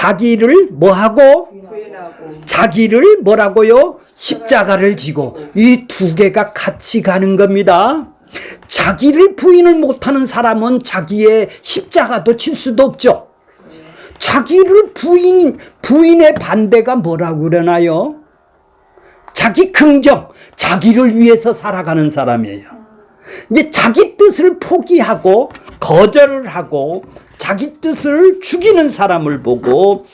자기를 뭐하고? 자기를 뭐라고요? 십자가를 지고. 이 두 개가 같이 가는 겁니다. 자기를 부인을 못하는 사람은 자기의 십자가도 칠 수도 없죠. 자기를 부인의 반대가 뭐라고 그러나요? 자기 긍정, 자기를 위해서 살아가는 사람이에요. 이제 자기 뜻을 포기하고 거절을 하고 자기 뜻을 죽이는 사람을 보고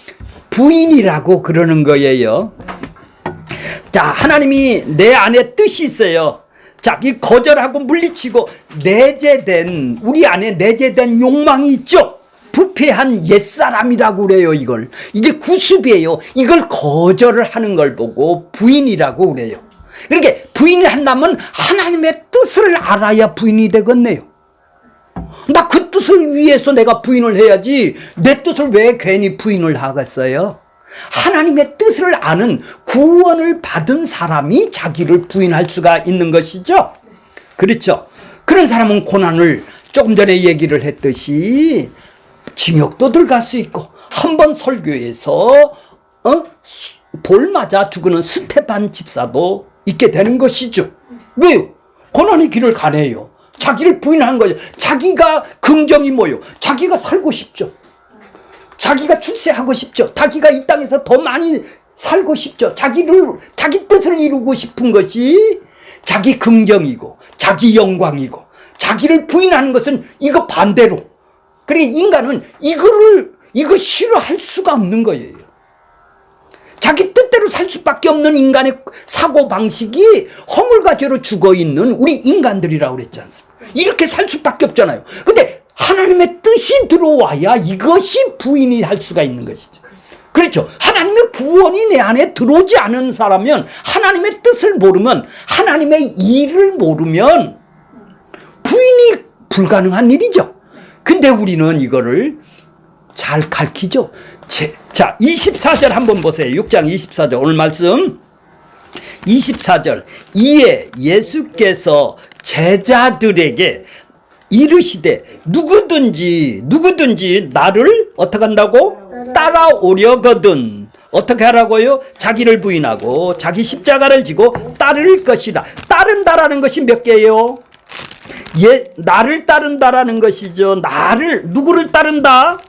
부인이라고 그러는 거예요. 자, 하나님이 내 안에 뜻이 있어요. 자, 이 거절하고 물리치고 내재된, 우리 안에 내재된 욕망이 있죠. 부패한 옛사람이라고 그래요, 이걸. 이게 구습이에요. 이걸 거절을 하는 걸 보고 부인이라고 그래요. 그렇게 부인을 한다면 하나님의 뜻을 알아야 부인이 되겠네요. 나 그 뜻을 위해서 내가 부인을 해야지 내 뜻을 왜 괜히 부인을 하겠어요? 하나님의 뜻을 아는 구원을 받은 사람이 자기를 부인할 수가 있는 것이죠. 그렇죠. 그런 사람은 고난을 조금 전에 얘기를 했듯이 징역도 들어갈 수 있고, 한 번 설교에서 돌 맞아 죽는 스테반 집사도 있게 되는 것이죠. 왜요? 고난의 길을 가네요. 자기를 부인한 거죠. 자기가 긍정이 뭐요? 자기가 살고 싶죠. 자기가 출세하고 싶죠. 자기가 이 땅에서 더 많이 살고 싶죠. 자기 뜻을 이루고 싶은 것이 자기 긍정이고 자기 영광이고, 자기를 부인하는 것은 이거 반대로. 그러니까 인간은 이거 싫어할 수가 없는 거예요. 자기 뜻대로 살 수밖에 없는 인간의 사고방식이 허물과 죄로 죽어있는 우리 인간들이라고 그랬지 않습니까? 이렇게 살 수밖에 없잖아요. 근데 하나님의 뜻이 들어와야 이것이 부인이 할 수가 있는 것이죠. 그렇죠. 하나님의 구원이 내 안에 들어오지 않은 사람은, 하나님의 뜻을 모르면, 하나님의 일을 모르면 부인이 불가능한 일이죠. 근데 우리는 이거를 잘 가르치죠. 자, 24절 한번 보세요. 6장 24절 오늘 말씀 24절. 이에 예수께서 제자들에게 이르시되 누구든지 나를 어떻게 한다고? 따라오려거든 어떻게 하라고요? 자기를 부인하고 자기 십자가를 지고 따를 것이다. 따른다라는 것이 몇 개예요? 나를 따른다라는 것이죠. 누구를 따른다?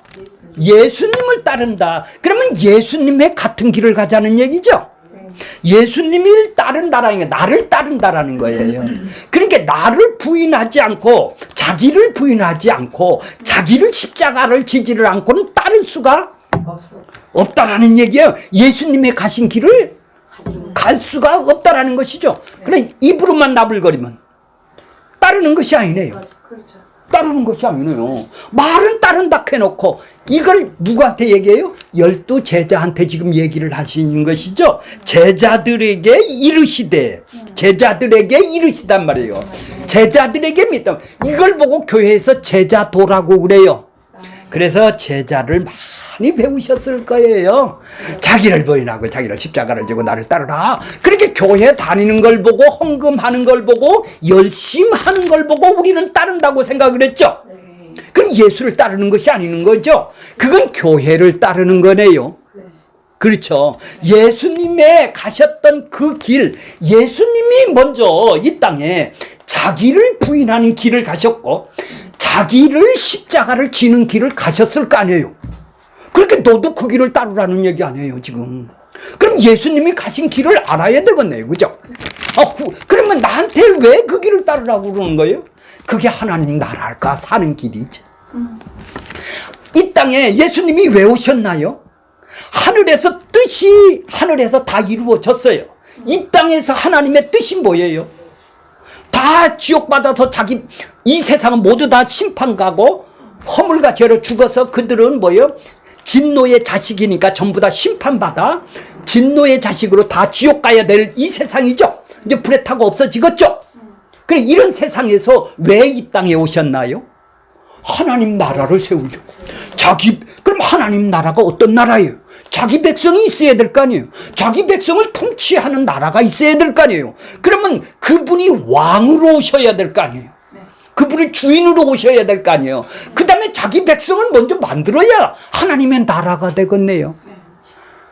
예수님을 따른다. 그러면 예수님의 같은 길을 가자는 얘기죠. 예수님을 따른다라는 게 나를 따른다라는 거예요. 그러니까 나를 부인하지 않고, 자기를 부인하지 않고, 자기를 십자가를 지지를 않고는 따를 수가 없다라는 얘기예요. 예수님의 가신 길을 갈 수가 없다라는 것이죠. 그래 입으로만 나불거리면 따르는 것이 아니네요. 따르는 것이 아니네요. 말은 따른다 해놓고 이걸 누구한테 얘기해요? 12 제자한테 지금 얘기를 하시는 것이죠. 제자들에게 이르시단 말이에요. 제자들에게 믿다. 이걸 보고 교회에서 제자도라고 그래요. 그래서 제자를 많이 배우셨을 거예요. 자기를 부인하고 자기를 십자가를 지고 나를 따르라. 그렇게 교회 다니는 걸 보고, 헌금하는 걸 보고, 열심히 하는 걸 보고 우리는 따른다고 생각을 했죠. 그럼 예수를 따르는 것이 아닌 거죠. 그건 교회를 따르는 거네요. 그렇죠. 예수님의 가셨던 그 길, 예수님이 먼저 이 땅에 자기를 부인하는 길을 가셨고 자기를 십자가를 지는 길을 가셨을 거 아니에요. 그렇게 너도 그 길을 따르라는 얘기 아니에요 지금. 그럼 예수님이 가신 길을 알아야 되겠네요. 그죠? 그러면 나한테 왜 그 길을 따르라고 그러는 거예요? 그게 하나님 나라가 사는 길이지. 이 땅에 예수님이 왜 오셨나요? 하늘에서 다 이루어졌어요. 이 땅에서 하나님의 뜻이 뭐예요? 다 지옥받아서 이 세상은 모두 다 심판가고 허물과 죄로 죽어서 그들은 뭐예요? 진노의 자식이니까 전부 다 심판받아 진노의 자식으로 다 지옥 가야 될 이 세상이죠. 이제 불에 타고 없어지겠죠. 그래 이런 세상에서 왜 이 땅에 오셨나요? 하나님 나라를 세우려고. 그럼 하나님 나라가 어떤 나라예요? 자기 백성이 있어야 될 거 아니에요. 자기 백성을 통치하는 나라가 있어야 될 거 아니에요. 그러면 그분이 왕으로 오셔야 될 거 아니에요. 그분이 주인으로 오셔야 될 거 아니에요. 그 다음에 자기 백성을 먼저 만들어야 하나님의 나라가 되겠네요.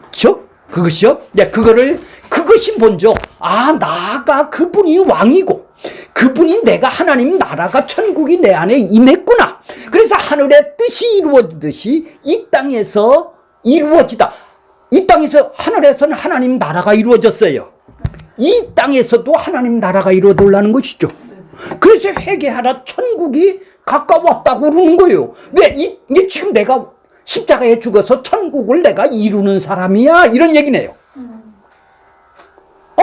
그렇죠? 그것이요? 네, 그것이 먼저, 나가 그분이 왕이고, 그분이 내가 하나님 나라가 천국이 내 안에 임했구나. 그래서 하늘의 뜻이 이루어지듯이 이 땅에서 이루어지다. 이 땅에서, 하늘에서는 하나님 나라가 이루어졌어요. 이 땅에서도 하나님 나라가 이루어지려는 것이죠. 그래서 회개하라, 천국이 가까웠다고 그러는 거예요. 왜? 이게 지금 내가 십자가에 죽어서 천국을 내가 이루는 사람이야, 이런 얘기네요.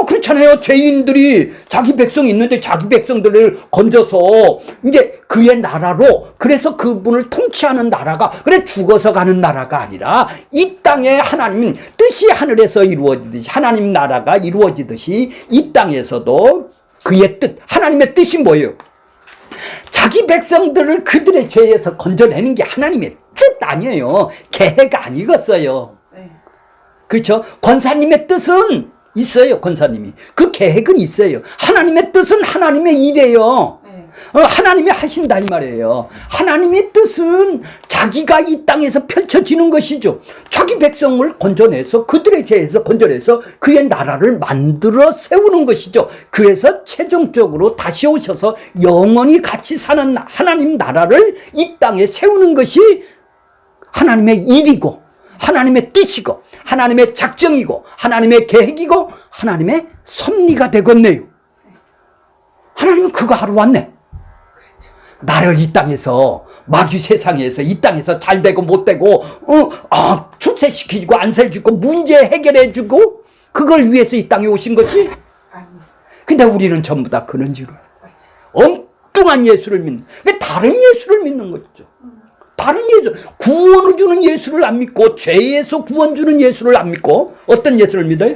그렇잖아요. 죄인들이 자기 백성이 있는데 자기 백성들을 건져서 이제 그의 나라로, 그래서 그분을 통치하는 나라가, 그래 죽어서 가는 나라가 아니라 이 땅에 하나님 뜻이 하늘에서 이루어지듯이, 하나님 나라가 이루어지듯이 이 땅에서도 그의 뜻, 하나님의 뜻이 뭐예요? 자기 백성들을 그들의 죄에서 건져내는 게 하나님의 뜻 아니에요. 계획 아니겠어요. 그렇죠? 권사님의 뜻은 있어요. 권사님이 그 계획은 있어요. 하나님의 뜻은 하나님의 일이에요. 하나님이 하신다 이 말이에요. 하나님의 뜻은 자기가 이 땅에서 펼쳐지는 것이죠. 자기 백성을 건져내서, 그들의 죄에서 건져내서 그의 나라를 만들어 세우는 것이죠. 그래서 최종적으로 다시 오셔서 영원히 같이 사는 하나님 나라를 이 땅에 세우는 것이 하나님의 일이고, 하나님의 뜻이고, 하나님의 작정이고, 하나님의 계획이고, 하나님의 섭리가 되겠네요. 하나님은 그거 하러 왔네. 나를 이 땅에서, 마귀 세상에서, 이 땅에서 잘 되고 못 되고, 출세시키고 안세주고 문제 해결해주고, 그걸 위해서 이 땅에 오신 것이. 근데 우리는 전부 다 그런 줄을, 엉뚱한 예수를 믿는, 다른 예수를 믿는 거죠. 다른 예수, 구원을 주는 예수를 안 믿고, 죄에서 구원 주는 예수를 안 믿고, 어떤 예수를 믿어요?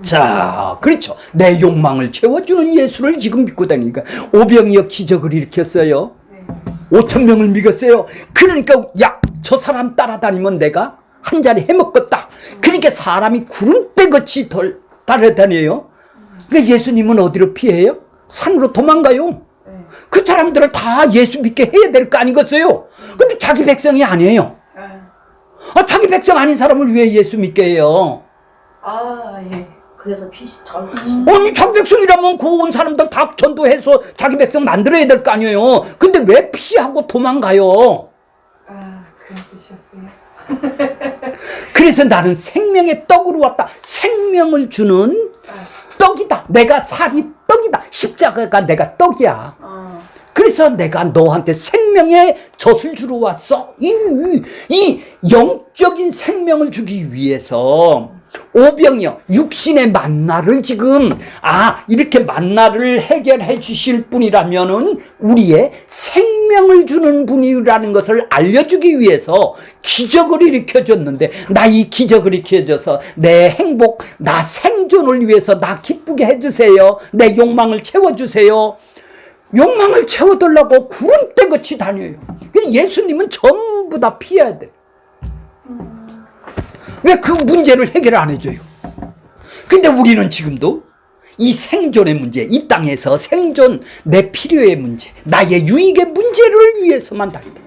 자, 그렇죠. 내 욕망을 채워주는 예수를 지금 믿고 다니니까. 오병이어 기적을 일으켰어요. 5,000명을 먹였어요. 그러니까 야, 저 사람 따라다니면 내가 한 자리 해먹겠다. 그러니까 사람이 구름대같이 따라다녀요. 그러니까 예수님은 어디로 피해요? 산으로 도망가요. 그 사람들을 다 예수 믿게 해야 될 거 아니겠어요? 근데 자기 백성이 아니에요. 자기 백성 아닌 사람을 왜 예수 믿게 해요? 예. 그래서 아니, 자기 백성이라면 그 온 사람들 다 전도해서 자기 백성 만들어야 될 거 아니에요. 근데 왜 피하고 도망가요? 그런 뜻이었어요. 그래서 나는 생명의 떡으로 왔다. 생명을 주는 떡이다. 내가 살이 떡이다. 십자가가 내가 떡이야. 그래서 내가 너한테 생명의 젖을 주러 왔어. 이 영적인 생명을 주기 위해서 오병이어 육신의 만나를 지금 이렇게 만나를 해결해 주실 분이라면은 우리의 생명을 주는 분이라는 것을 알려주기 위해서 기적을 일으켜 줬는데, 나 이 기적을 일으켜줘서 내 행복, 나 생존을 위해서 나 기쁘게 해주세요. 내 욕망을 채워주세요. 욕망을 채워달라고 구름대같이 다녀요. 예수님은 전부 다 피해야 돼. 왜 그 문제를 해결 안 해줘요? 근데 우리는 지금도 이 생존의 문제, 이 땅에서 생존, 내 필요의 문제, 나의 유익의 문제를 위해서만 다니다.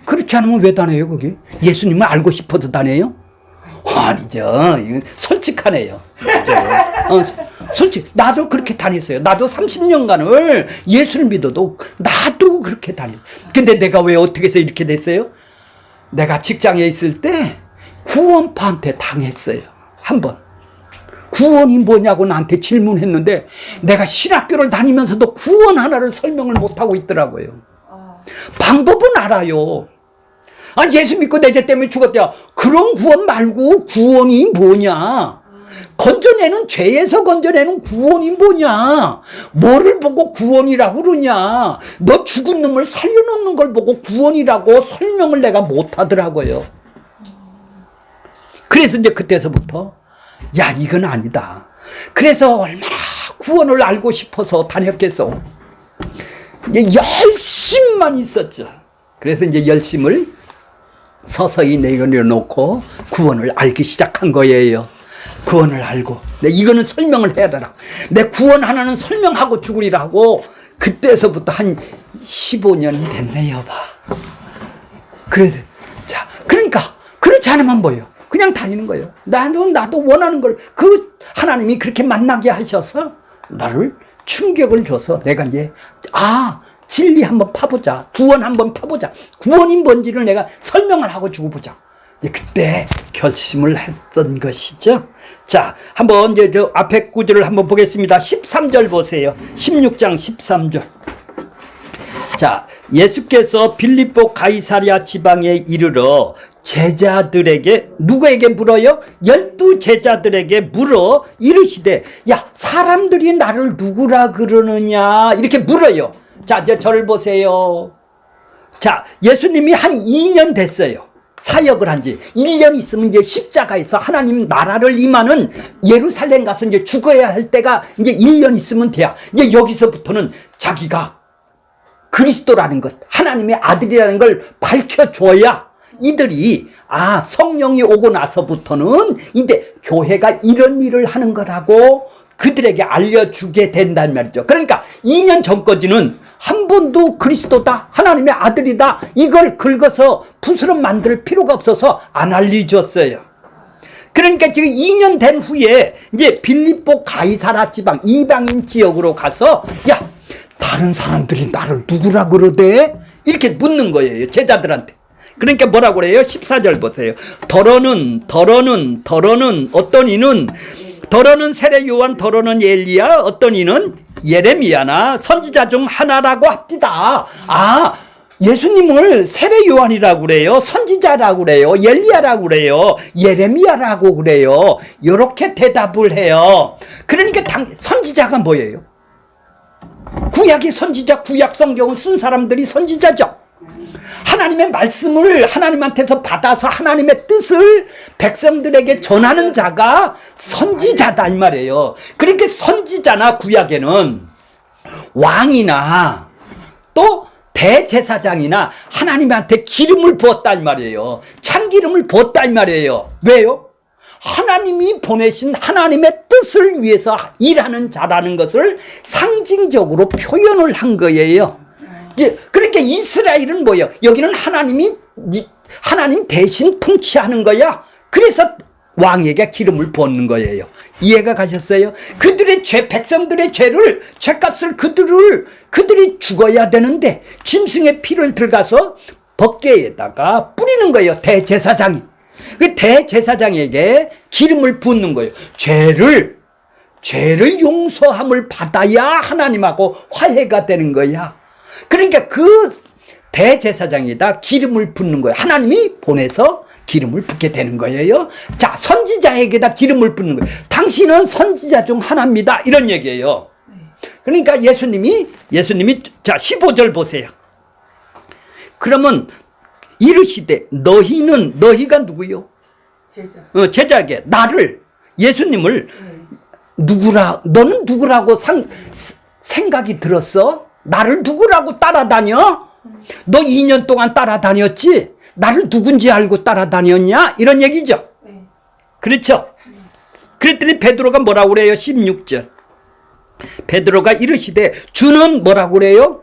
그렇지 않으면 왜 다녀요, 거기? 예수님을 알고 싶어도 다녀요? 아니죠. 솔직하네요. 솔직. 나도 그렇게 다녔어요. 나도 30년간을 예수를 믿어도 나도 그렇게 다녔어요. 근데 내가 왜 어떻게 해서 이렇게 됐어요? 내가 직장에 있을 때 구원파한테 당했어요. 한번. 구원이 뭐냐고 나한테 질문했는데 내가 신학교를 다니면서도 구원 하나를 설명을 못하고 있더라고요. 방법은 알아요. 예수 믿고 내 죄 때문에 죽었대요. 그런 구원 말고 구원이 뭐냐? 건져내는, 죄에서 건져내는 구원이 뭐냐? 뭐를 보고 구원이라고 그러냐? 너 죽은 놈을 살려놓는 걸 보고 구원이라고 설명을 내가 못하더라고요. 그래서 이제 그때서부터 야, 이건 아니다. 그래서 얼마나 구원을 알고 싶어서 다녔겠어. 열심만 있었죠. 그래서 이제 열심을 서서히 내려놓고 구원을 알기 시작한 거예요. 구원을 알고, 이거는 설명을 해야 되라. 내 구원 하나는 설명하고 죽으리라고 그때서부터 한 15년이 됐네요, 봐. 그래서, 자, 그러니까, 그렇지 않으면 뭐예요? 그냥 다니는 거예요. 나도 원하는 걸, 하나님이 그렇게 만나게 하셔서, 나를 충격을 줘서, 내가 이제, 진리 한번 파보자. 구원 한번 파보자. 구원이 뭔지를 내가 설명을 하고 주고 보자. 이제 그때 결심을 했던 것이죠. 자, 한번 이제 저 앞에 구절을 한번 보겠습니다. 13절 보세요. 16장 13절. 자, 예수께서 빌립보 가이사랴 지방에 이르러 제자들에게, 누구에게 물어요? 12 제자들에게 물어 이르시되, 야, 사람들이 나를 누구라 그러느냐 이렇게 물어요. 자, 이제 저를 보세요. 자, 예수님이 한 2년 됐어요. 사역을 한 지 1년 있으면 이제 십자가에서 하나님 나라를 임하는 예루살렘 가서 이제 죽어야 할 때가 이제 1년 있으면 돼야, 이제 여기서부터는 자기가 그리스도라는 것, 하나님의 아들이라는 걸 밝혀줘야 이들이, 성령이 오고 나서부터는 이제 교회가 이런 일을 하는 거라고 그들에게 알려주게 된단 말이죠. 그러니까 2년 전까지는 한 번도 그리스도다, 하나님의 아들이다, 이걸 긁어서 붓으로 만들 필요가 없어서 안 알려줬어요. 그러니까 지금 2년 된 후에 이제 빌립보 가이사랴 지방 이방인 지역으로 가서, 야, 다른 사람들이 나를 누구라 그러대? 이렇게 묻는 거예요, 제자들한테. 그러니까 뭐라고 그래요? 14절 보세요. 더러는 어떤 이는, 더러는 세례 요한, 더러는 엘리야, 어떤 이는 예레미야나 선지자 중 하나라고 합디다. 예수님을 세례 요한이라고 그래요, 선지자라고 그래요, 엘리야라고 그래요, 예레미야라고 그래요. 이렇게 대답을 해요. 그러니까 선지자가 뭐예요? 구약의 선지자, 구약 성경을 쓴 사람들이 선지자죠. 하나님의 말씀을 하나님한테서 받아서 하나님의 뜻을 백성들에게 전하는 자가 선지자다 이 말이에요. 그러니까 선지자나 구약에는 왕이나 또 대제사장이나 하나님한테 기름을 부었다 이 말이에요. 참기름을 부었다 이 말이에요. 왜요? 하나님이 보내신 하나님의 뜻을 위해서 일하는 자라는 것을 상징적으로 표현을 한 거예요. 이제 그러니까 이스라엘은 뭐예요? 여기는 하나님 대신 통치하는 거야. 그래서 왕에게 기름을 붓는 거예요. 이해가 가셨어요? 그들의 죄, 백성들의 죄값을 그들이 죽어야 되는데 짐승의 피를 들어가서 법궤에다가 뿌리는 거예요, 대제사장이. 그 대제사장에게 기름을 붓는 거예요. 죄를 용서함을 받아야 하나님하고 화해가 되는 거야. 그러니까 그 대제사장에다 기름을 붓는 거예요. 하나님이 보내서 기름을 붓게 되는 거예요. 자, 선지자에게다 기름을 붓는 거예요. 당신은 선지자 중 하나입니다, 이런 얘기예요. 그러니까 예수님이 자 15절 보세요. 그러면 이르시되, 너희가 누구요? 제자에게 예수님을 너는 누구라고 생각이 들었어? 나를 누구라고 따라다녀? 너 2년 동안 따라다녔지? 나를 누군지 알고 따라다녔냐? 이런 얘기죠. 그렇죠? 그랬더니 베드로가 뭐라고 그래요? 16절. 베드로가 이르시되, 주는 뭐라고 그래요?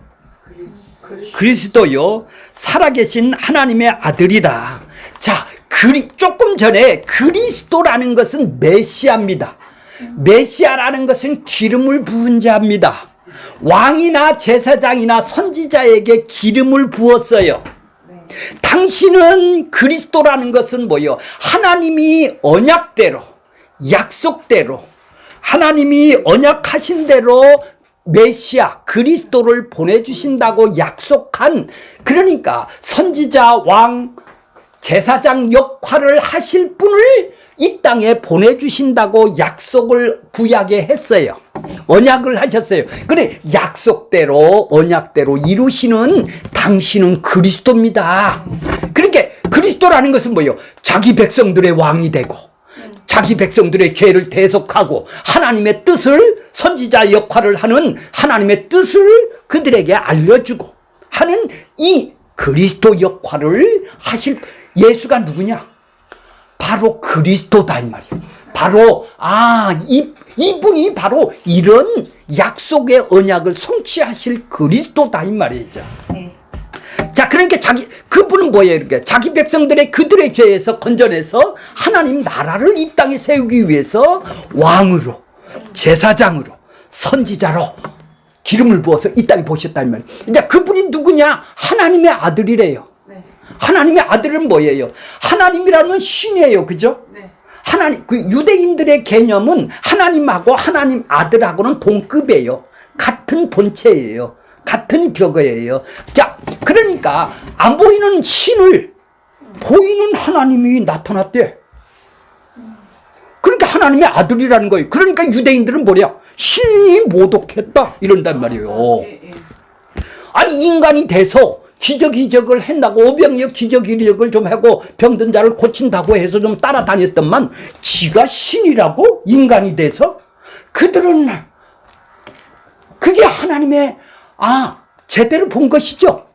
그리스도요, 살아계신 하나님의 아들이다. 자, 조금 전에 그리스도라는 것은 메시아입니다. 메시아라는 것은 기름을 부은 자입니다. 왕이나 제사장이나 선지자에게 기름을 부었어요. 당신은 그리스도라는 것은 뭐예요? 하나님이 언약대로, 약속대로, 하나님이 언약하신 대로 메시아 그리스도를 보내주신다고 약속한, 그러니까 선지자, 왕, 제사장 역할을 하실 분을 이 땅에 보내주신다고 약속을 구약에 했어요. 언약을 하셨어요. 그래, 약속대로 언약대로 이루시는 당신은 그리스도입니다. 그러니까 그리스도라는 것은 뭐예요? 자기 백성들의 왕이 되고 자기 백성들의 죄를 대속하고 하나님의 뜻을, 선지자 역할을 하는 하나님의 뜻을 그들에게 알려주고 하는 이 그리스도 역할을 하실 예수가 누구냐? 바로 그리스도다 이 말이에요. 바로 이분이 바로 이런 약속의 언약을 성취하실 그리스도다 이 말이죠. 네. 자, 그러니까 그분은 뭐예요? 이렇게 자기 백성들의 그들의 죄에서 건져내서 하나님 나라를 이 땅에 세우기 위해서 왕으로, 제사장으로, 선지자로 기름을 부어서 이 땅에 보셨단 말이에요. 이제 그분이 누구냐? 하나님의 아들이래요. 네. 하나님의 아들은 뭐예요? 하나님이라면 신이에요. 그죠? 네. 하나님, 그 유대인들의 개념은 하나님하고 하나님 아들하고는 동급이에요. 같은 본체예요. 같은 벽이에요. 자, 그러니까 안 보이는 신을 보이는 하나님이 나타났대. 그러니까 하나님의 아들이라는 거예요. 그러니까 유대인들은 뭐냐? 신이 모독했다 이런단 말이에요. 아니, 인간이 돼서 기적을 한다고, 오병이어 기적을 좀 하고 병든 자를 고친다고 해서 좀 따라다녔더만 지가 신이라고? 인간이 돼서? 그들은 그게 하나님의 제대로 본 것이죠.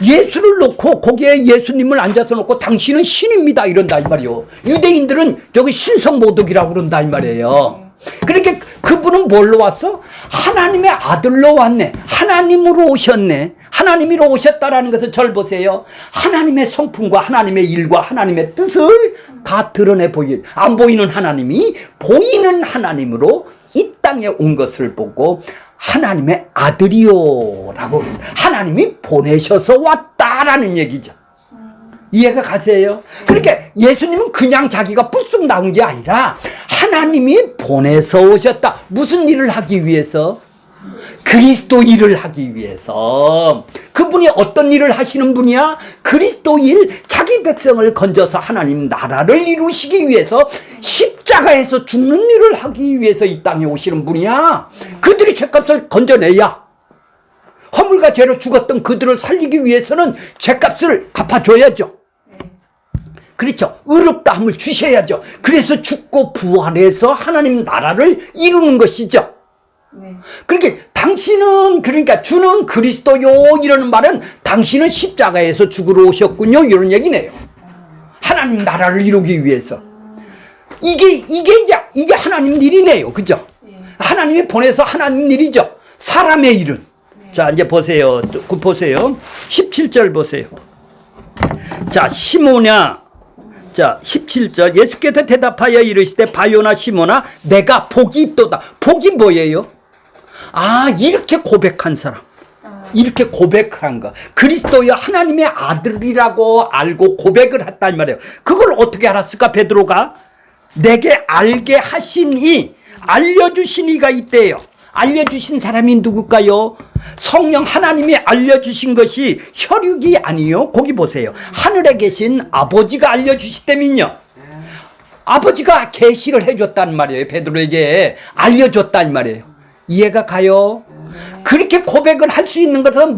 예수를 놓고 거기에 예수님을 앉아서 놓고 당신은 신입니다 이런다 이 말이에요. 유대인들은 저기 신성모독이라고 그런다 이 말이에요. 그러니까 그분은 뭘로 왔어? 하나님의 아들로 왔네. 하나님으로 오셨네. 하나님으로 오셨다라는 것을 절 보세요. 하나님의 성품과 하나님의 일과 하나님의 뜻을 다 드러내 안 보이는 하나님이 보이는 하나님으로 이 땅에 온 것을 보고 하나님의 아들이요 라고 하나님이 보내셔서 왔다라는 얘기죠. 이해가 가세요? 그러니까 예수님은 그냥 자기가 불쑥 나온 게 아니라 하나님이 보내서 오셨다. 무슨 일을 하기 위해서? 그리스도 일을 하기 위해서. 그분이 어떤 일을 하시는 분이야? 그리스도 일, 자기 백성을 건져서 하나님 나라를 이루시기 위해서 십자가에서 죽는 일을 하기 위해서 이 땅에 오시는 분이야. 그들이 죄값을 건져내야, 허물과 죄로 죽었던 그들을 살리기 위해서는 죄값을 갚아줘야죠. 그렇죠. 의롭다함을 주셔야죠. 그래서 죽고 부활해서 하나님 나라를 이루는 것이죠. 그러니까 당신은, 그러니까 주는 그리스도요 이러는 말은 당신은 십자가에서 죽으러 오셨군요 이런 얘기네요. 하나님 나라를 이루기 위해서. 이게 하나님 일이네요. 그죠? 하나님이 보내서 하나님 일이죠. 사람의 일은. 자, 이제 보세요. 보세요. 17절 보세요. 자, 시몬아. 자, 17절. 예수께서 대답하여 이르시되 바요나 시몬아 내가 복이 있도다. 복이 뭐예요? 이렇게 고백한 사람. 이렇게 고백한 거. 그리스도여 하나님의 아들이라고 알고 고백을 했단 말이에요. 그걸 어떻게 알았을까 베드로가? 내게 알게 하시니, 알려주신 이가 있대요. 알려주신 사람이 누굴까요? 성령 하나님이 알려주신 것이 혈육이 아니요. 거기 보세요. 하늘에 계신 아버지가 알려주시다면요. 아버지가 계시를 해줬단 말이에요. 베드로에게 알려줬단 말이에요. 이해가 가요? 그렇게 고백을 할 수 있는 것은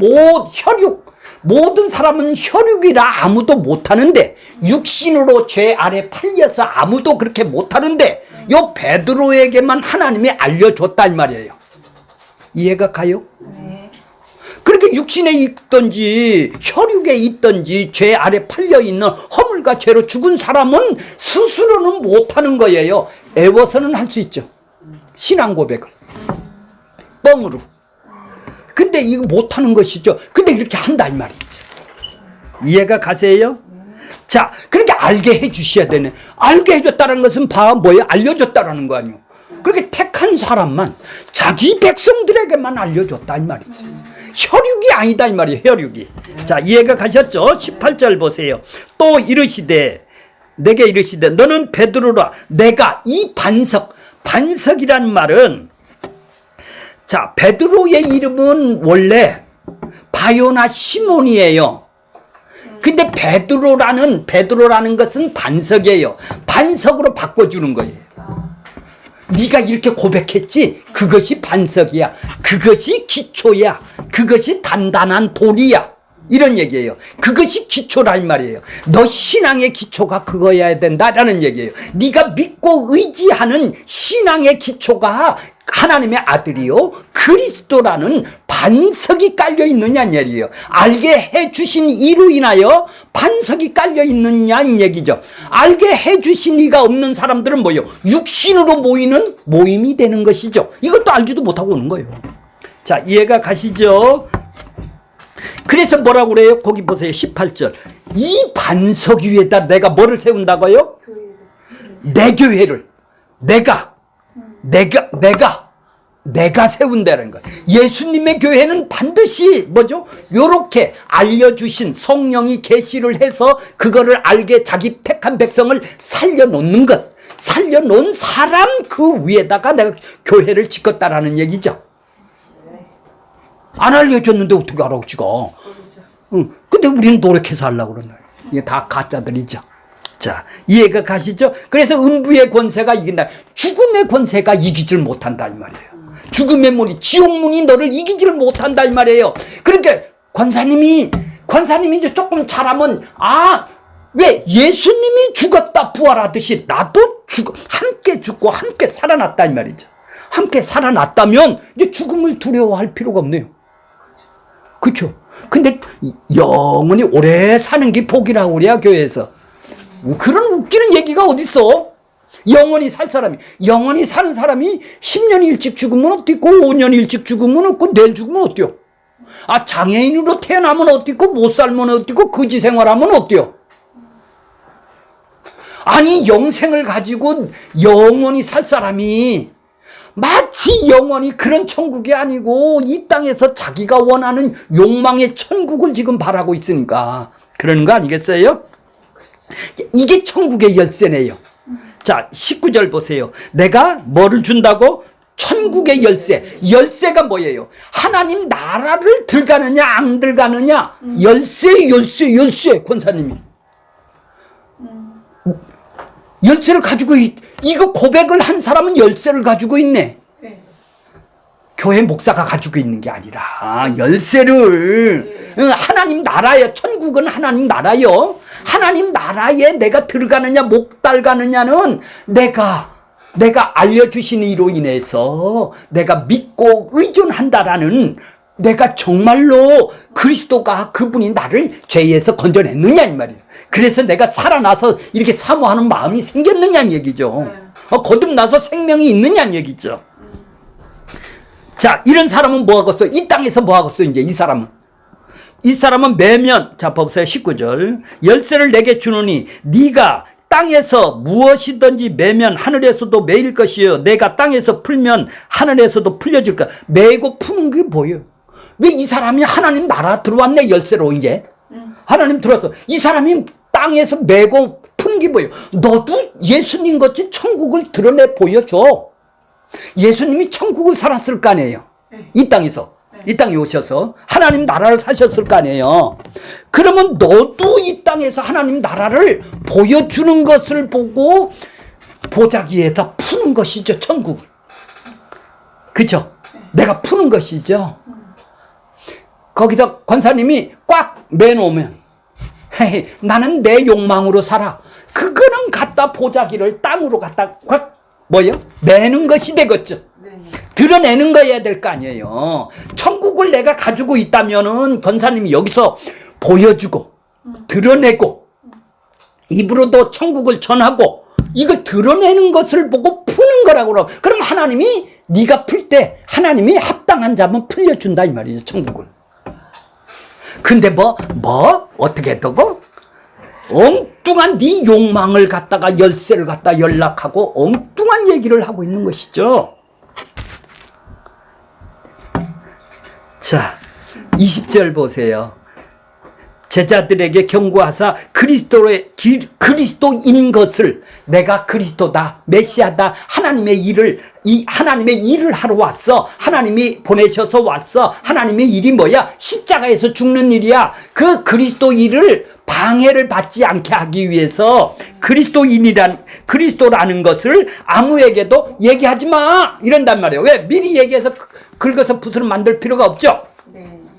모든 사람은 혈육이라 아무도 못하는데, 육신으로 죄 아래 팔려서 아무도 그렇게 못하는데 요 베드로에게만 하나님이 알려줬단 말이에요. 이해가 가요? 그렇게 육신에 있든지 혈육에 있든지 죄 아래 팔려있는 허물과 죄로 죽은 사람은 스스로는 못하는 거예요. 애워서는 할 수 있죠. 신앙 고백을 뻥으로. 근데 이거 못하는 것이죠. 근데 이렇게 한다 이 말이죠. 이해가 가세요? 자, 그렇게 알게 해주셔야 되네. 알게 해줬다는 것은 뭐예요? 알려줬다라는 거 아니에요. 그렇게 택한 사람만, 자기 백성들에게만 알려줬다 이 말이죠. 혈육이 아니다 이 말이에요. 혈육이. 자, 이해가 가셨죠? 18절 보세요. 또 이르시되 내게 이르시되 너는 베드로라. 내가 이 반석이라는 말은, 자, 베드로의 이름은 원래 바요나 시몬이에요. 근데 베드로라는 것은 반석이에요. 반석으로 바꿔주는 거예요. 네가 이렇게 고백했지? 그것이 반석이야. 그것이 기초야. 그것이 단단한 돌이야. 이런 얘기예요. 그것이 기초란 말이에요. 너 신앙의 기초가 그거여야 된다라는 얘기예요. 네가 믿고 의지하는 신앙의 기초가 하나님의 아들이요 그리스도라는 반석이 깔려 있느냐는 얘기예요. 알게 해 주신 이로 인하여 반석이 깔려 있느냐 이 얘기죠. 알게 해 주신 이가 없는 사람들은 뭐예요? 육신으로 모이는 모임이 되는 것이죠. 이것도 알지도 못하고 오는 거예요. 자, 이해가 가시죠? 그래서 뭐라고 그래요? 거기 보세요. 18절. 이 반석 위에다 내가 뭐를 세운다고요? 내 교회를. 내가 세운다는 것. 예수님의 교회는 반드시 뭐죠? 요렇게 알려주신 성령이 계시를 해서 그거를 알게 자기 택한 백성을 살려놓는 것. 살려놓은 사람 그 위에다가 내가 교회를 짓겠다라는 얘기죠. 안 알려줬는데 어떻게 알아, 지가. 근데 우리는 노력해서 하려고 그러는 거예요. 이게 다 가짜들이죠. 자, 이해가 가시죠? 그래서 음부의 권세가 이긴다. 죽음의 권세가 이기질 못한다 이 말이에요. 죽음의 문이, 지옥문이 너를 이기질 못한다 이 말이에요. 그러니까 권사님이 이제 조금 잘하면 왜 예수님이 죽었다 부활하듯이 나도 함께 죽고 함께 살아났다 이 말이죠. 함께 살아났다면 이제 죽음을 두려워할 필요가 없네요. 그렇죠? 근데 영원히 오래 사는 게 복이라고 그래야 교회에서. 그런 웃기는 얘기가 어딨어? 영원히 살 사람이, 영원히 사는 사람이 10년 일찍 죽으면 어떻고 5년 일찍 죽으면 어떻고 내일 죽으면 어때요? 장애인으로 태어나면 어떻고 못 살면 어떻고 거지 생활하면 어때요? 아니 영생을 가지고 영원히 살 사람이 마치 영원히 그런 천국이 아니고 이 땅에서 자기가 원하는 욕망의 천국을 지금 바라고 있으니까 그러는 거 아니겠어요? 이게 천국의 열쇠네요. 자, 19절 보세요. 내가 뭐를 준다고? 천국의 열쇠. 열쇠가 뭐예요? 하나님 나라를 들가느냐 안 들가느냐. 열쇠 권사님이 열쇠를 가지고 이거 고백을 한 사람은 열쇠를 가지고 있네. 네. 교회 목사가 가지고 있는 게 아니라 열쇠를 하나님 나라에, 천국은 하나님 나라요. 하나님 나라에 내가 들어가느냐 못 들어가느냐는 내가 알려주신 이로 인해서 내가 믿고 의존한다라는, 내가 정말로 그리스도가 그분이 나를 죄에서 건져냈느냐 이 말이에요. 그래서 내가 살아나서 이렇게 사모하는 마음이 생겼느냐는 얘기죠. 거듭나서 생명이 있느냐는 얘기죠. 자, 이런 사람은 뭐 하겠어? 이 땅에서 뭐 하겠어? 이제 이 사람은 매면, 자 보세요. 19절. 열쇠를 내게 주노니 네가 땅에서 무엇이든지 매면 하늘에서도 매일 것이요 내가 땅에서 풀면 하늘에서도 풀려질 거야. 매고 푸는 게 뭐예요? 왜 이 사람이 하나님 나라 들어왔네 열쇠로. 이제 하나님 들어왔어. 이 사람이 땅에서 매고 푸는 게 뭐예요? 너도 예수님 같이 천국을 드러내 보여줘. 예수님이 천국을 살았을 거 아니에요. 이 땅에서. 이 땅에 오셔서 하나님 나라를 사셨을 거 아니에요. 그러면 너도 이 땅에서 하나님 나라를 보여주는 것을 보고 보자기에다 푸는 것이죠, 천국을. 그죠? 내가 푸는 것이죠. 거기다 권사님이 꽉 매놓으면 헤이, 나는 내 욕망으로 살아. 그거는 갖다 보자기를 땅으로 갖다 확 뭐요? 매는 것이 되겠죠. 드러내는 거여야 될 거 아니에요. 천국을 내가 가지고 있다면은 권사님이 여기서 보여주고 드러내고 입으로도 천국을 전하고 이걸 드러내는 것을 보고 푸는 거라고 그러. 그럼 하나님이 네가 풀 때 하나님이 합당한 자면 풀려준다 이 말이죠, 천국을. 근데 어떻게 되고? 엉뚱한 네 욕망을 갖다가 열쇠를 갖다 연락하고 엉뚱한 얘기를 하고 있는 것이죠. 자, 20절 보세요. 제자들에게 경고하사 그리스도인 것을, 내가 그리스도다, 메시아다, 하나님의 일을 하러 왔어. 하나님이 보내셔서 왔어. 하나님의 일이 뭐야? 십자가에서 죽는 일이야. 그 그리스도 일을 방해를 받지 않게 하기 위해서 그리스도라는 것을 아무에게도 얘기하지 마. 이런단 말이에요. 왜? 미리 얘기해서 긁어서 붓으로 만들 필요가 없죠.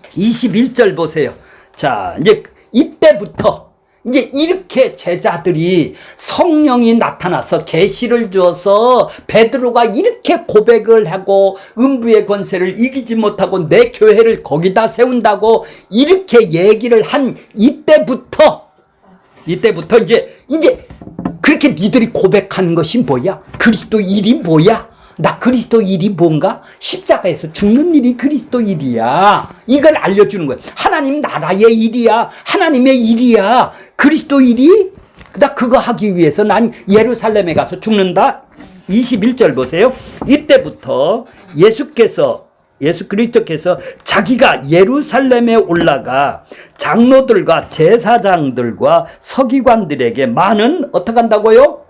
21절 보세요. 자, 이제 이때부터 이제 이렇게 제자들이 성령이 나타나서 계시를 줘서 베드로가 이렇게 고백을 하고 음부의 권세를 이기지 못하고 내 교회를 거기다 세운다고 이렇게 얘기를 한 이때부터 이제 그렇게 니들이 고백하는 것이 뭐야? 그리스도 일이 뭐야? 나 그리스도 일이 뭔가? 십자가에서 죽는 일이 그리스도 일이야. 이걸 알려주는 거야. 하나님 나라의 일이야. 하나님의 일이야. 그리스도 일이? 나 그거 하기 위해서 난 예루살렘에 가서 죽는다. 21절 보세요. 이때부터 예수 그리스도께서 자기가 예루살렘에 올라가 장로들과 제사장들과 서기관들에게 많은 어떻게 한다고요?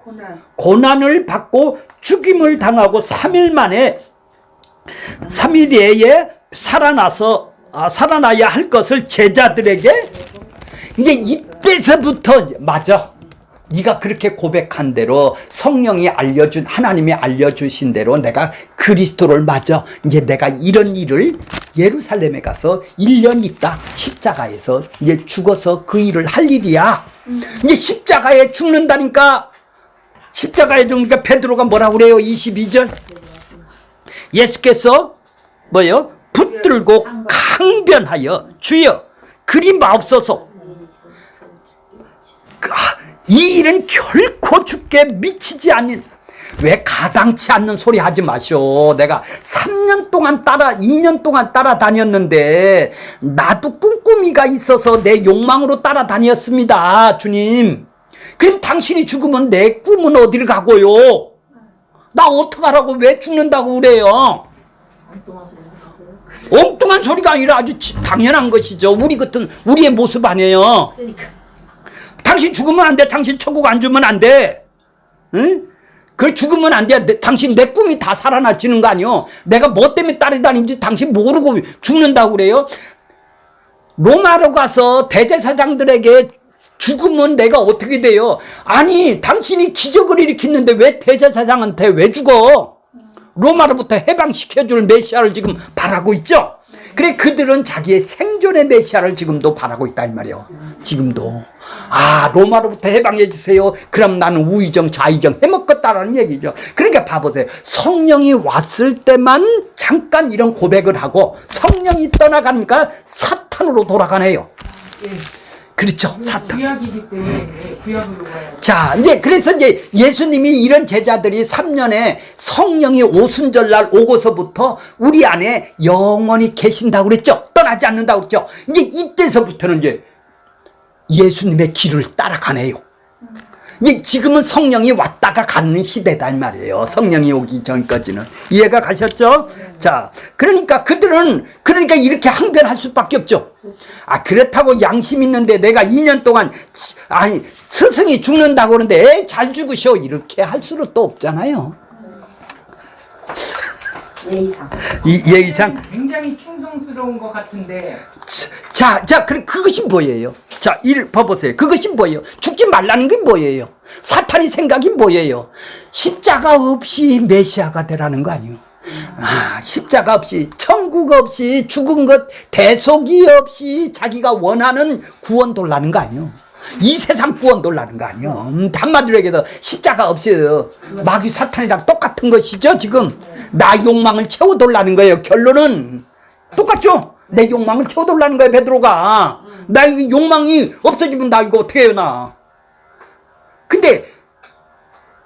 고난을 받고 죽임을 당하고 3일 내에 살아나야 할 것을 제자들에게 이제 이때서부터 맞아. 네가 그렇게 고백한 대로 성령이 하나님이 알려주신 대로 내가 그리스도를 맞아. 이제 내가 이런 일을 예루살렘에 가서 1년 있다 십자가에서 이제 죽어서 그 일을 할 일이야. 이제 십자가에 죽는다니까. 십자가에 죽으니까 베드로가 뭐라고 그래요? 22절. 예수께서 뭐요? 붙들고 강변하여 주여 그리 마옵소서. 이 일은 결코 죽게 미치지 않는, 왜 가당치 않는 소리 하지 마쇼. 내가 2년 동안 따라다녔는데 나도 꿈꾸미가 있어서 내 욕망으로 따라다녔습니다. 주님. 그럼 당신이 죽으면 내 꿈은 어디를 가고요? 나 어떡하라고 왜 죽는다고 그래요? 엉뚱한 소리가 아니라 아주 당연한 것이죠. 우리의 모습 아니에요. 당신 죽으면 안 돼. 당신 천국 안 주면 안 돼. 응? 그 죽으면 안 돼. 당신 내 꿈이 다 살아나지는 거 아니요. 내가 뭐 때문에 따라다니는지 당신 모르고 죽는다고 그래요. 로마로 가서 대제사장들에게 죽으면 내가 어떻게 돼요? 아니 당신이 기적을 일으켰는데 왜 대제사장한테 왜 죽어? 로마로부터 해방시켜줄 메시아를 지금 바라고 있죠. 그래 그들은 자기의 생존의 메시아를 지금도 바라고 있다 이 말이에요. 지금도 로마로부터 해방해 주세요. 그럼 나는 우의정 좌의정 해먹겠다라는 얘기죠. 그러니까 봐보세요. 성령이 왔을 때만 잠깐 이런 고백을 하고 성령이 떠나가니까 사탄으로 돌아가네요. 그렇죠. 사탄. 구약이기 때문에 구약으로 가요. 자, 그래서 예수님이 이런 제자들이 3년에 성령이 오순절날 오고서부터 우리 안에 영원히 계신다고 그랬죠. 떠나지 않는다고 그랬죠. 이제 이때서부터는 이제 예수님의 길을 따라가네요. 이제 지금은 성령이 왔다가 가는 시대다 이 말이에요. 성령이 오기 전까지는. 이해가 가셨죠? 자, 그러니까 그들은 이렇게 항변할 수밖에 없죠. 그렇다고 양심 있는데 내가 2년 동안 스승이 죽는다고 그러는데 잘 죽으셔 이렇게 할 수는 또 없잖아요. 예의상 굉장히 충성스러운 것 같은데. 자, 그것이 뭐예요? 자, 봐보세요. 그것이 뭐예요? 죽지 말라는 게 뭐예요? 사탄이 생각이 뭐예요? 십자가 없이 메시아가 되라는 거 아니에요? 십자가 없이, 천국 없이, 죽은 것, 대속이 없이 자기가 원하는 구원 돌라는 거 아니에요? 이 세상 구원 돌라는 거 아니에요? 한마디로 얘기해서 십자가 없이 마귀 사탄이랑 똑같은 것이죠, 지금. 나 욕망을 채워돌라는 거예요. 결론은 똑같죠? 내 욕망을 채워돌라는 거예요, 베드로가. 나 이 욕망이 없어지면 나 이거 어떻게 해요, 나. 근데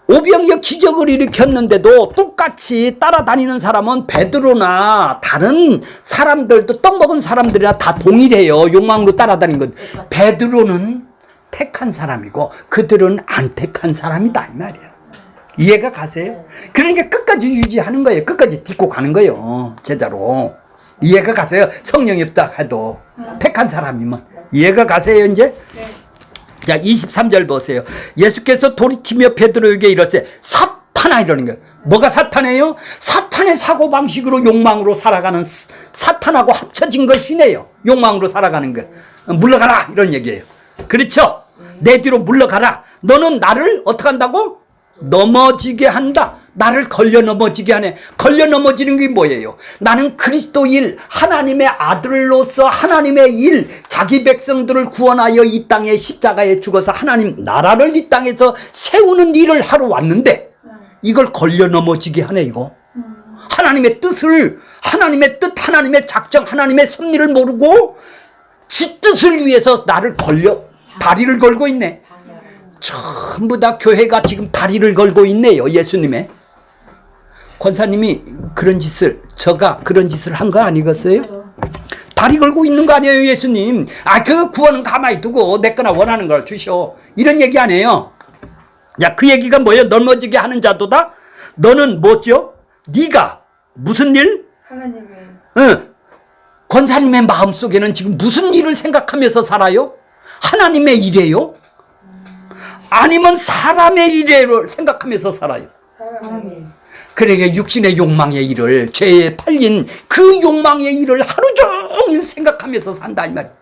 오병이어 기적을 일으켰는데도 똑같이 따라다니는 사람은 베드로나 다른 사람들도 떡 먹은 사람들이나 다 동일해요. 욕망으로 따라다니는 건. 베드로는 택한 사람이고 그들은 안 택한 사람이다 이 말이에요. 이해가 가세요? 그러니까 끝까지 유지하는 거예요. 끝까지 딛고 가는 거예요. 제자로. 이해가 가세요? 성령이 없다 해도 택한 사람이면. 이해가 가세요 이제? 네. 자 23절 보세요. 예수께서 돌이키며 베드로에게 이르시되 사탄아 이러는 거예요. 뭐가 사탄이에요? 사탄의 사고방식으로 욕망으로 살아가는 사탄하고 합쳐진 것이네요. 욕망으로 살아가는 거. 물러가라 이런 얘기예요. 그렇죠? 내 뒤로 물러가라. 너는 나를 어떻게 한다고? 넘어지게 한다. 나를 걸려 넘어지게 하네. 걸려 넘어지는 게 뭐예요? 나는 그리스도 일, 하나님의 아들로서 하나님의 일, 자기 백성들을 구원하여 이 땅에 십자가에 죽어서 하나님 나라를 이 땅에서 세우는 일을 하러 왔는데 이걸 걸려 넘어지게 하네 이거. 하나님의 뜻을, 하나님의 뜻, 하나님의 작정, 하나님의 섭리를 모르고 지 뜻을 위해서 나를 걸려 다리를 걸고 있네. 전부 다 교회가 지금 다리를 걸고 있네요. 예수님의. 권사님이 그런 짓을, 저가 그런 짓을 한 거 아니겠어요? 다리 걸고 있는 거 아니에요, 예수님. 그 구원은 가만히 두고 내 거나 원하는 걸 주셔. 이런 얘기 안 해요. 야, 그 얘기가 뭐예요? 넘어지게 하는 자도다? 너는 뭐죠? 네가 무슨 일? 하나님의. 권사님의 마음속에는 지금 무슨 일을 생각하면서 살아요? 하나님의 일이에요? 아니면 사람의 일을 생각하면서 살아요? 사람의. 그러니까 육신의 욕망의 일을, 죄에 팔린 그 욕망의 일을 하루 종일 생각하면서 산다 이 말이에요.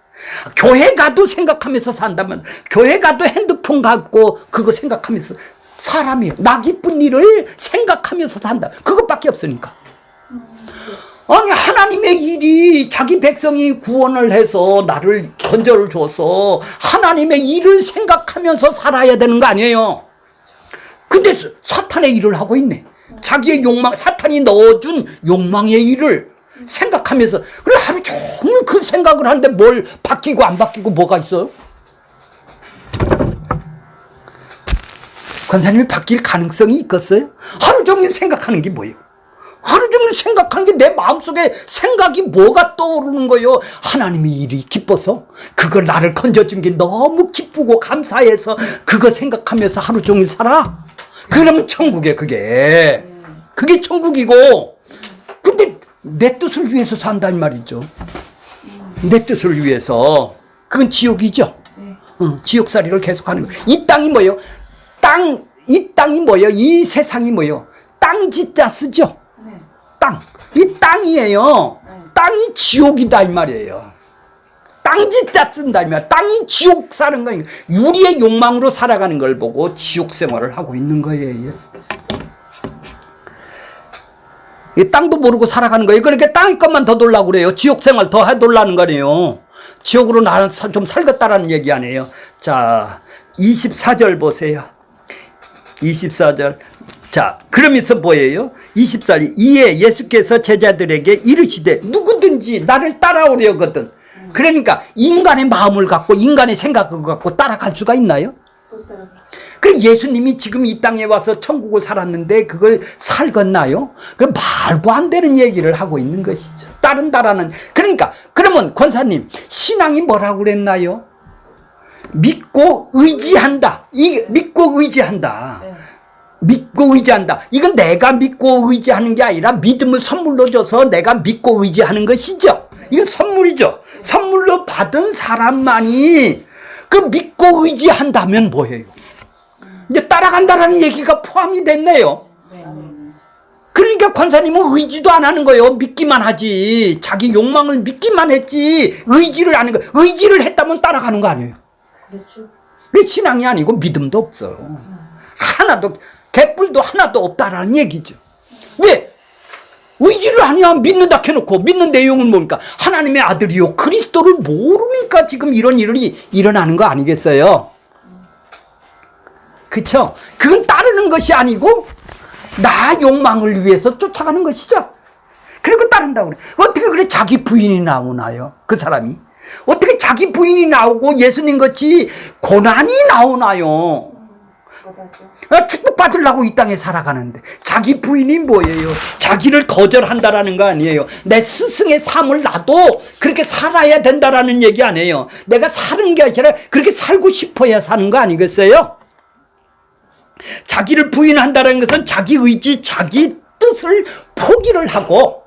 교회 가도 생각하면서 산다면, 교회 가도 핸드폰 갖고 그거 생각하면서 사람이 나 기쁜 일을 생각하면서 산다. 그것밖에 없으니까. 아니 하나님의 일이 자기 백성이 구원을 해서 나를 건져를 줘서 하나님의 일을 생각하면서 살아야 되는 거 아니에요. 근데 사탄의 일을 하고 있네. 자기의 욕망, 사탄이 넣어준 욕망의 일을 생각하면서 그래 하루 종일 그 생각을 하는데 뭘 바뀌고 안 바뀌고 뭐가 있어요? 권사님이 바뀔 가능성이 있겠어요? 하루 종일 생각하는 게 뭐예요? 하루 종일 생각하는 게 내 마음속에 생각이 뭐가 떠오르는 거예요? 하나님의 일이 기뻐서 그걸 나를 건져준 게 너무 기쁘고 감사해서 그거 생각하면서 하루 종일 살아? 그러면 천국에 그게 천국이고, 근데 내 뜻을 위해서 산다는 말이죠. 내 뜻을 위해서. 그건 지옥이죠. 지옥살이를 계속하는 거예요. 이 땅이 뭐예요? 이 땅이 뭐예요? 이 세상이 뭐예요? 땅지자 쓰죠? 땅. 이 땅이에요. 땅이 지옥이다 이 말이에요. 땅지자 쓴다 이 말이에요. 땅이 지옥 사는 거예요. 유리의 욕망으로 살아가는 걸 보고 지옥 생활을 하고 있는 거예요. 이 땅도 모르고 살아가는 거예요. 그러니까 땅의 것만 더 돌라고 그래요. 지옥 생활 더 해돌라는 거네요. 지옥으로 나는 좀 살겠다라는 얘기 아니에요. 자, 24절 보세요. 24절. 자, 그러면서 뭐예요? 24절. 이에 예수께서 제자들에게 이르시되 누구든지 나를 따라오려거든. 그러니까 인간의 마음을 갖고 인간의 생각을 갖고 따라갈 수가 있나요? 그래 예수님이 지금 이 땅에 와서 천국을 살았는데 그걸 살겠나요? 그 말도 안 되는 얘기를 하고 있는 것이죠. 따른다라는. 그러니까 그러면 권사님 신앙이 뭐라고 그랬나요? 믿고 의지한다. 이게 믿고 의지한다. 믿고 의지한다. 이건 내가 믿고 의지하는 게 아니라 믿음을 선물로 줘서 내가 믿고 의지하는 것이죠. 이건 선물이죠. 선물로 받은 사람만이 그 믿고 의지한다면 뭐예요? 이제 따라간다라는 얘기가 포함이 됐네요. 그러니까 권사님은 의지도 안 하는 거예요. 믿기만 하지. 자기 욕망을 믿기만 했지. 의지를 안 하는 거예요. 의지를 했다면 따라가는 거 아니에요. 그렇죠. 그 신앙이 아니고 믿음도 없어요. 하나도, 개뿔도 하나도 없다라는 얘기죠. 왜? 의지를 하냐? 믿는다 해놓고 믿는 내용은 뭡니까? 하나님의 아들이요 그리스도를 모르니까 지금 이런 일이 일어나는 거 아니겠어요? 그쵸? 그건 따르는 것이 아니고 나 욕망을 위해서 쫓아가는 것이죠. 그리고 따른다고 그래. 어떻게 그래 자기 부인이 나오나요? 그 사람이 어떻게 자기 부인이 나오고 예수님 같이 고난이 나오나요? 축복받으려고 이 땅에 살아가는데 자기 부인이 뭐예요? 자기를 거절한다라는 거 아니에요. 내 스승의 삶을 나도 그렇게 살아야 된다라는 얘기 아니에요. 내가 사는 게 아니라 그렇게 살고 싶어야 사는 거 아니겠어요? 자기를 부인한다는 것은 자기 의지, 자기 뜻을 포기를 하고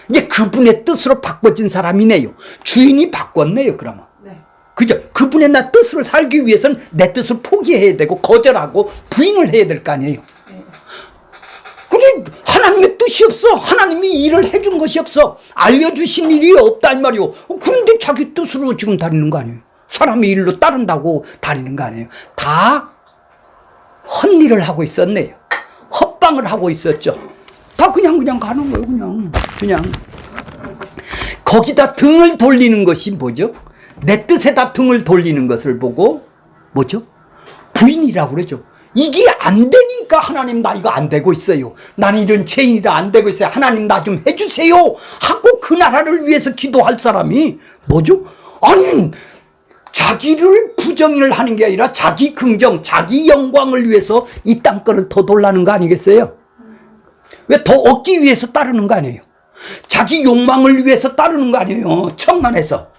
이제 그분의 뜻으로 바꿔진 사람이네요. 주인이 바꿨네요, 그러면. 그죠? 그분의 나 뜻을 살기 위해서는 내 뜻을 포기해야 되고 거절하고 부인을 해야 될 거 아니에요. 근데 하나님의 뜻이 없어. 하나님이 일을 해준 것이 없어. 알려주신 일이 없다 이 말이요. 그런데 자기 뜻으로 지금 다니는 거 아니에요. 사람의 일로 따른다고 다니는 거 아니에요. 다 헛일을 하고 있었네요. 합방을 하고 있었죠. 다 그냥 가는 거예요. 그냥. 거기다 등을 돌리는 것이 뭐죠? 내 뜻에다 등을 돌리는 것을 보고 뭐죠? 부인이라고 그러죠. 이게 안 되니까 하나님 나 이거 안 되고 있어요. 나는 이런 죄인이라 안 되고 있어요. 하나님 나 좀 해주세요 하고 그 나라를 위해서 기도할 사람이 뭐죠? 아니 자기를 부정을 하는 게 아니라 자기 긍정, 자기 영광을 위해서 이 땅거를 더 돌라는 거 아니겠어요? 왜 더 얻기 위해서 따르는 거 아니에요? 자기 욕망을 위해서 따르는 거 아니에요? 천만에서.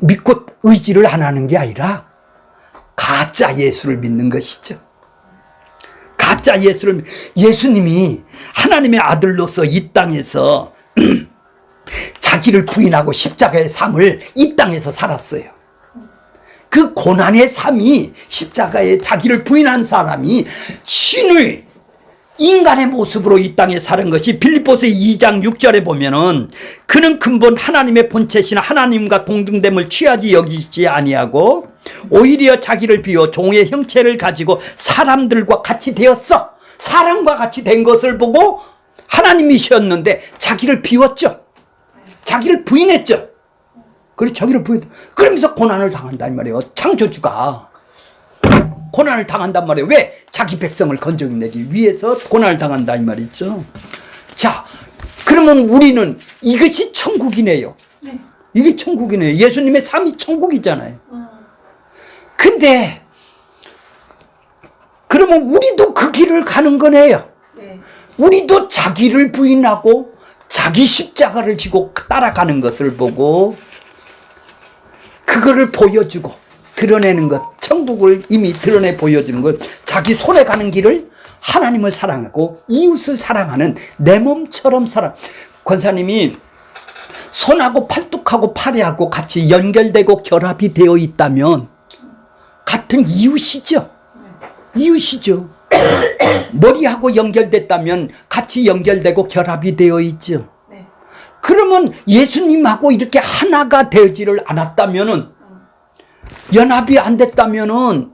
믿고 의지를 안 하는 게 아니라 가짜 예수를 믿는 것이죠. 가짜 예수를, 예수님이 하나님의 아들로서 이 땅에서 자기를 부인하고 십자가의 삶을 이 땅에서 살았어요. 그 고난의 삶이 십자가에 자기를 부인한 사람이 신을 인간의 모습으로 이 땅에 사는 것이 빌립보서 2장 6절에 보면은 그는 근본 하나님의 본체시나 하나님과 동등됨을 취하지 여기지 아니하고 오히려 자기를 비워 종의 형체를 가지고 사람들과 같이 되었어. 사람과 같이 된 것을 보고 하나님이셨는데 자기를 비웠죠. 자기를 부인했죠. 그리고 자기를 그러면서 고난을 당한다 이 말이에요. 창조주가 고난을 당한단 말이에요. 왜? 자기 백성을 건져내기 위해서 고난을 당한다 이 말이죠. 자, 그러면 우리는 이것이 천국이네요. 네. 이게 천국이네요. 예수님의 삶이 천국이잖아요. 근데 그러면 우리도 그 길을 가는 거네요. 네. 우리도 자기를 부인하고 자기 십자가를 지고 따라가는 것을 보고 그거를 보여주고 드러내는 것, 천국을 이미 드러내 보여주는 것, 자기 손에 가는 길을 하나님을 사랑하고 이웃을 사랑하는 내 몸처럼 사랑. 권사님이 손하고 팔뚝하고 팔에하고 같이 연결되고 결합이 되어 있다면 같은 이웃이죠. 이웃이죠. 머리하고 연결됐다면 같이 연결되고 결합이 되어 있죠. 네. 그러면 예수님하고 이렇게 하나가 되지를 않았다면은 연합이 안 됐다면은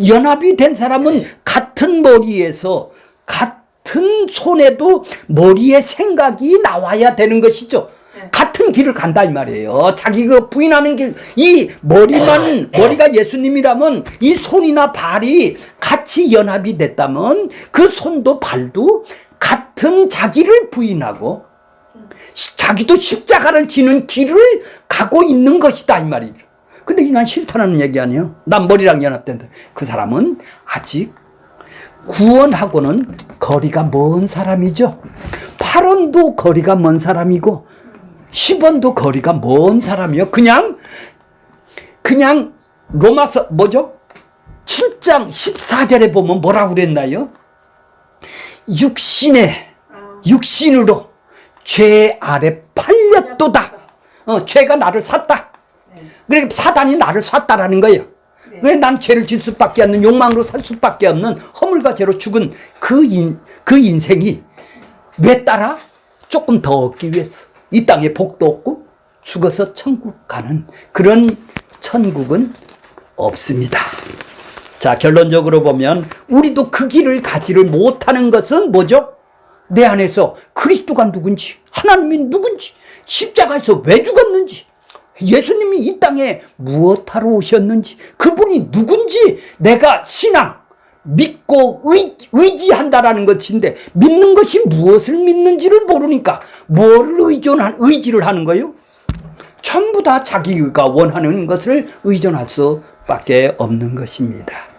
연합이 된 사람은 같은 머리에서 같은 손에도 머리에 생각이 나와야 되는 것이죠. 네. 같은 길을 간다 이 말이에요. 자기가 부인하는 길, 이 머리가 예수님이라면 이 손이나 발이 같이 연합이 됐다면 그 손도 발도 같은 자기를 부인하고 자기도 십자가를 지는 길을 가고 있는 것이다 이 말이에요. 근데 난 싫다는 얘기 아니에요. 난 머리랑 연합된다. 그 사람은 아직 구원하고는 거리가 먼 사람이죠. 8원도 거리가 먼 사람이고 10원도 거리가 먼 사람이요. 그냥 로마서 뭐죠? 7장 14절에 보면 뭐라고 그랬나요? 육신으로 죄 아래 팔렸도다. 죄가 나를 샀다. 그러니까 사단이 나를 샀다라는 거예요. 왜 난 죄를 질 수밖에 없는, 욕망으로 살 수밖에 없는 허물과 죄로 죽은 그 인생이 왜 따라? 조금 더 얻기 위해서 이 땅에 복도 없고 죽어서 천국 가는 그런 천국은 없습니다. 자, 결론적으로 보면 우리도 그 길을 가지를 못하는 것은 뭐죠? 내 안에서 그리스도가 누군지, 하나님이 누군지, 십자가에서 왜 죽었는지, 예수님이 이 땅에 무엇하러 오셨는지, 그분이 누군지 내가 신앙, 믿고 의지한다라는 것인데 믿는 것이 무엇을 믿는지를 모르니까 뭐를 의지를 하는 거예요? 전부 다 자기가 원하는 것을 의존할 수밖에 없는 것입니다.